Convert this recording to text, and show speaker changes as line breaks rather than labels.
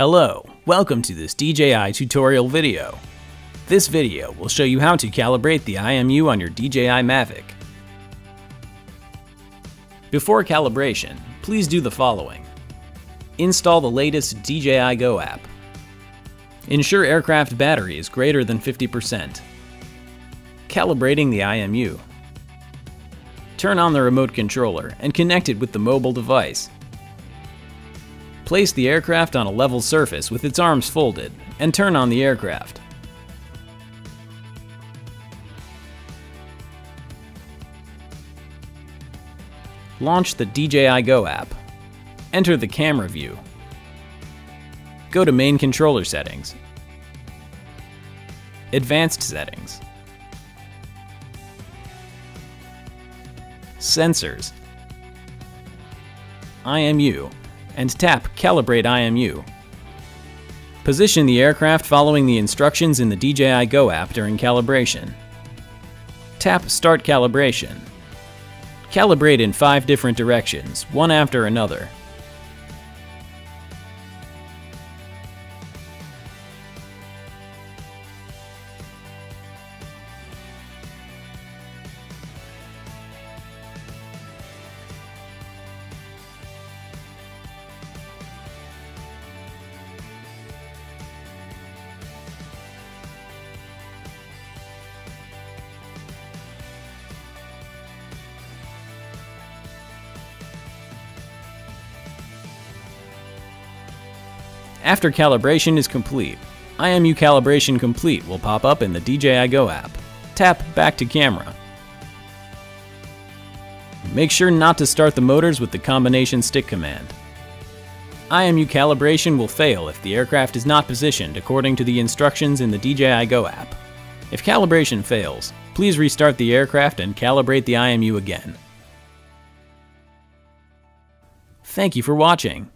Hello, welcome to this DJI tutorial video. This video will show you how to calibrate the IMU on your DJI Mavic. Before calibration, please do the following. Install the latest DJI Go app. Ensure aircraft battery is greater than 50%. Calibrating the IMU. Turn on the remote controller and connect it with the mobile device. Place the aircraft on a level surface with its arms folded and turn on the aircraft. Launch the DJI Go app. Enter the camera view. Go to Main Controller Settings. Advanced Settings. Sensors. IMU, and tap Calibrate IMU. Position the aircraft following the instructions in the DJI Go app during calibration. Tap Start Calibration. Calibrate in 5 different directions, one after another. After calibration is complete, IMU Calibration Complete will pop up in the DJI Go app. Tap Back to Camera. Make sure not to start the motors with the combination stick command. IMU calibration will fail if the aircraft is not positioned according to the instructions in the DJI Go app. If calibration fails, please restart the aircraft and calibrate the IMU again. Thank you for watching.